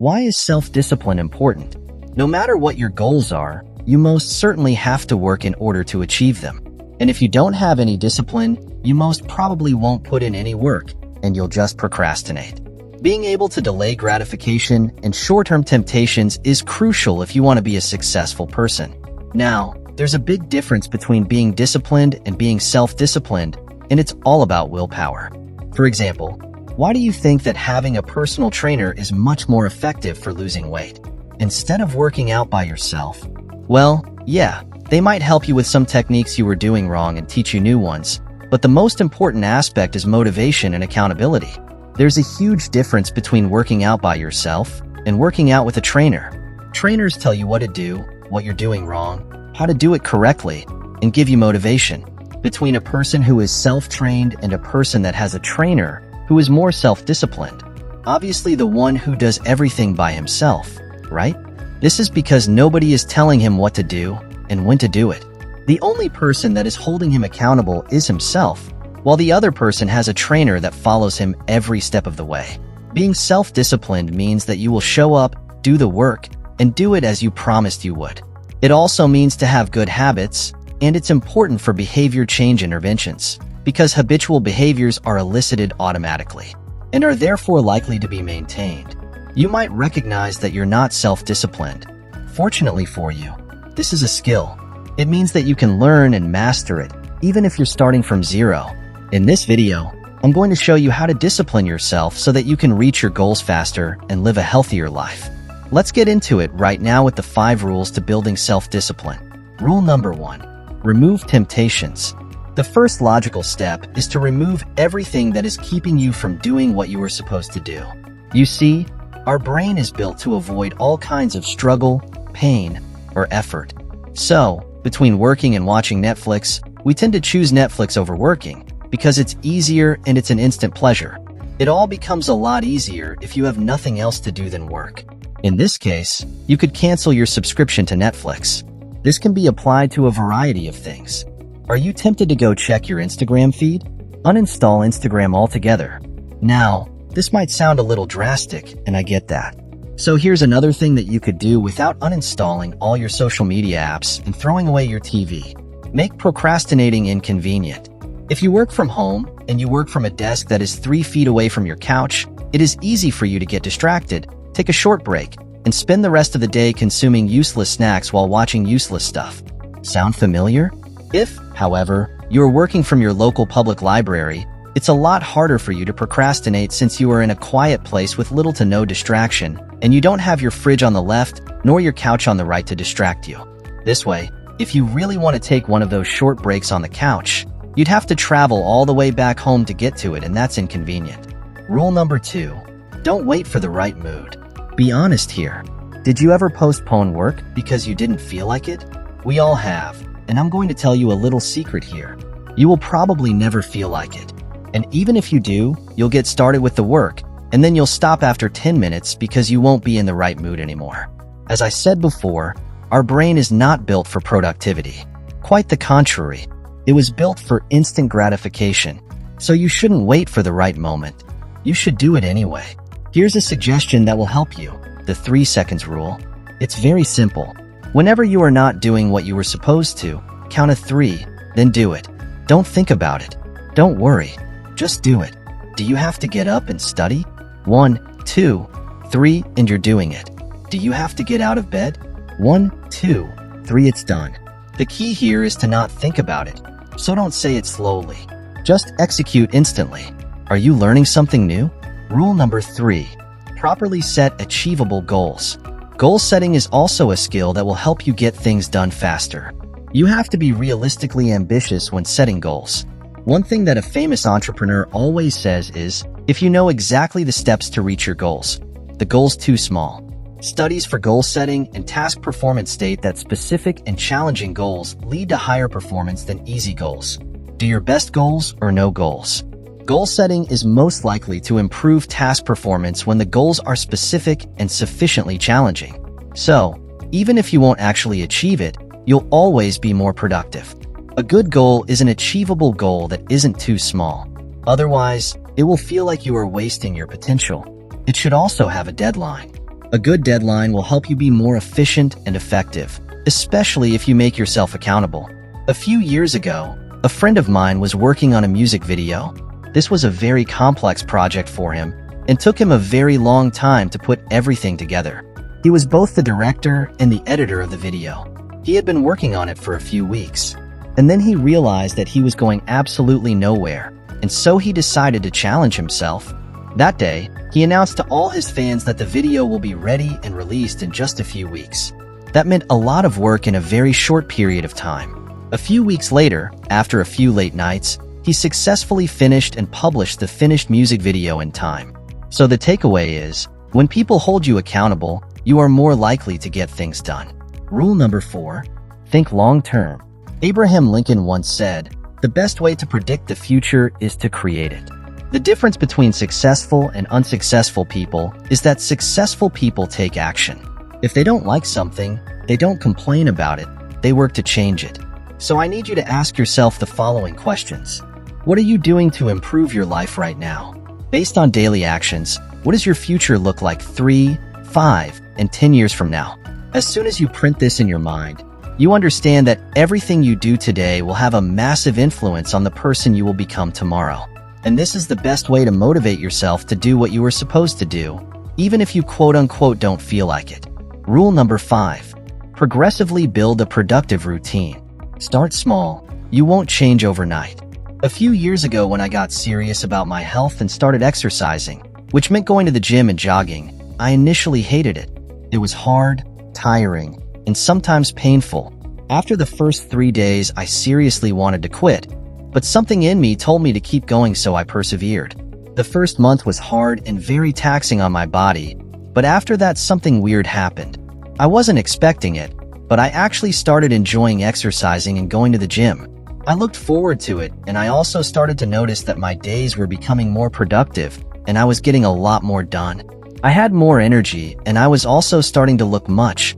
Why is self-discipline important? No matter what your goals are, you most certainly have to work in order to achieve them. And if you don't have any discipline, you most probably won't put in any work, and you'll just procrastinate. Being able to delay gratification and short-term temptations is crucial if you want to be a successful person. Now, there's a big difference between being disciplined and being self-disciplined, and it's all about willpower. For example, why do you think that having a personal trainer is much more effective for losing weight? Instead of working out by yourself? Well, yeah, they might help you with some techniques you were doing wrong and teach you new ones, but the most important aspect is motivation and accountability. There's a huge difference between working out by yourself and working out with a trainer. Trainers tell you what to do, what you're doing wrong, how to do it correctly, and give you motivation. Between a person who is self-trained and a person that has a trainer who is more self-disciplined, obviously the one who does everything by himself, right? This is because nobody is telling him what to do and when to do it. The only person that is holding him accountable is himself, while the other person has a trainer that follows him every step of the way. Being self-disciplined means that you will show up, do the work, and do it as you promised you would. It also means to have good habits, and it's important for behavior change interventions, because habitual behaviors are elicited automatically, and are therefore likely to be maintained. You might recognize that you're not self-disciplined. Fortunately for you, this is a skill. It means that you can learn and master it, even if you're starting from zero. In this video, I'm going to show you how to discipline yourself so that you can reach your goals faster and live a healthier life. Let's get into it right now with the 5 rules to building self-discipline. Rule number 1, remove temptations. The first logical step is to remove everything that is keeping you from doing what you were supposed to do. You see, our brain is built to avoid all kinds of struggle, pain, or effort. So, between working and watching Netflix, we tend to choose Netflix over working, because it's easier and it's an instant pleasure. It all becomes a lot easier if you have nothing else to do than work. In this case, you could cancel your subscription to Netflix. This can be applied to a variety of things. Are you tempted to go check your Instagram feed? Uninstall Instagram altogether. Now, this might sound a little drastic, and I get that. So here's another thing that you could do without uninstalling all your social media apps and throwing away your TV. Make procrastinating inconvenient. If you work from home and you work from a desk that is 3 feet away from your couch, it is easy for you to get distracted, take a short break, and spend the rest of the day consuming useless snacks while watching useless stuff. Sound familiar? If, however, you are working from your local public library, it's a lot harder for you to procrastinate since you are in a quiet place with little to no distraction, and you don't have your fridge on the left nor your couch on the right to distract you. This way, if you really want to take one of those short breaks on the couch, you'd have to travel all the way back home to get to it, and that's inconvenient. Rule number 2, don't wait for the right mood. Be honest here. Did you ever postpone work because you didn't feel like it? We all have, and I'm going to tell you a little secret here. You will probably never feel like it. And even if you do, you'll get started with the work, and then you'll stop after 10 minutes because you won't be in the right mood anymore. As I said before, our brain is not built for productivity. Quite the contrary. It was built for instant gratification, so you shouldn't wait for the right moment. You should do it anyway. Here's a suggestion that will help you, the 3 seconds rule. It's very simple. Whenever you are not doing what you were supposed to, count to 3, then do it. Don't think about it. Don't worry. Just do it. Do you have to get up and study? 1, 2, 3, and you're doing it. Do you have to get out of bed? 1, 2, 3, it's done. The key here is to not think about it. So don't say it slowly. Just execute instantly. Are you learning something new? Rule number 3, properly set achievable goals. Goal setting is also a skill that will help you get things done faster. You have to be realistically ambitious when setting goals. One thing that a famous entrepreneur always says is, if you know exactly the steps to reach your goals, the goal's too small. Studies for goal setting and task performance state that specific and challenging goals lead to higher performance than easy goals. Do your best goals or no goals? Goal setting is most likely to improve task performance when the goals are specific and sufficiently challenging. So, even if you won't actually achieve it, you'll always be more productive. A good goal is an achievable goal that isn't too small. Otherwise, it will feel like you are wasting your potential. It should also have a deadline. A good deadline will help you be more efficient and effective, especially if you make yourself accountable. A few years ago, a friend of mine was working on a music video. This was a very complex project for him and took him a very long time to put everything together. He was both the director and the editor of the video. He had been working on it for a few weeks, and then he realized that he was going absolutely nowhere, and so he decided to challenge himself. That day, he announced to all his fans that the video will be ready and released in just a few weeks. That meant a lot of work in a very short period of time. A few weeks later, after a few late nights, he successfully finished and published the finished music video in time. So the takeaway is, when people hold you accountable, you are more likely to get things done. Rule number 4, think long-term. Abraham Lincoln once said, "The best way to predict the future is to create it." The difference between successful and unsuccessful people is that successful people take action. If they don't like something, they don't complain about it, they work to change it. So I need you to ask yourself the following questions. What are you doing to improve your life right now? Based on daily actions, what does your future look like 3, 5, and 10 years from now? As soon as you print this in your mind, you understand that everything you do today will have a massive influence on the person you will become tomorrow. And this is the best way to motivate yourself to do what you are supposed to do, even if you quote-unquote don't feel like it. Rule number 5, progressively build a productive routine. Start small. You won't change overnight. A few years ago when I got serious about my health and started exercising, which meant going to the gym and jogging, I initially hated it. It was hard, tiring, and sometimes painful. After the first 3 days, I seriously wanted to quit, but something in me told me to keep going, so I persevered. The first month was hard and very taxing on my body, but after that something weird happened. I wasn't expecting it, but I actually started enjoying exercising and going to the gym. I looked forward to it, and I also started to notice that my days were becoming more productive, and I was getting a lot more done. I had more energy, and I was also starting to look much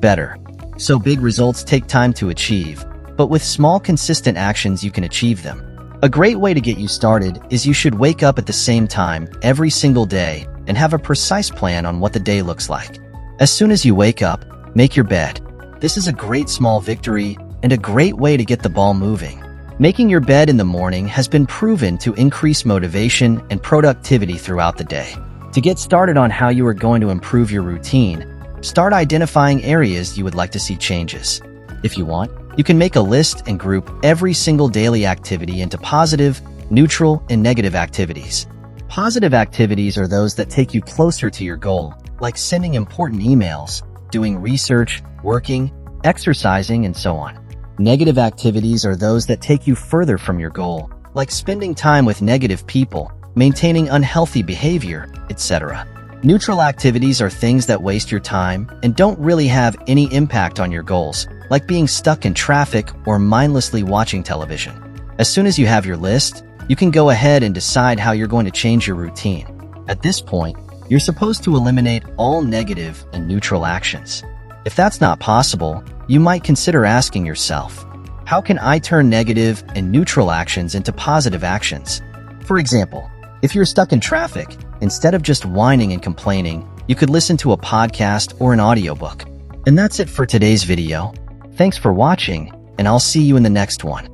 better. So big results take time to achieve, but with small consistent actions you can achieve them. A great way to get you started is you should wake up at the same time every single day and have a precise plan on what the day looks like. As soon as you wake up, make your bed. This is a great small victory and a great way to get the ball moving. Making your bed in the morning has been proven to increase motivation and productivity throughout the day. To get started on how you are going to improve your routine, start identifying areas you would like to see changes. If you want, you can make a list and group every single daily activity into positive, neutral, and negative activities. Positive activities are those that take you closer to your goal, like sending important emails, doing research, working, exercising, and so on. Negative activities are those that take you further from your goal, like spending time with negative people, maintaining unhealthy behavior, etc. Neutral activities are things that waste your time and don't really have any impact on your goals, like being stuck in traffic or mindlessly watching television. As soon as you have your list, you can go ahead and decide how you're going to change your routine. At this point, you're supposed to eliminate all negative and neutral actions. If that's not possible, you might consider asking yourself, how can I turn negative and neutral actions into positive actions? For example, if you're stuck in traffic, instead of just whining and complaining, you could listen to a podcast or an audiobook. And that's it for today's video. Thanks for watching, and I'll see you in the next one.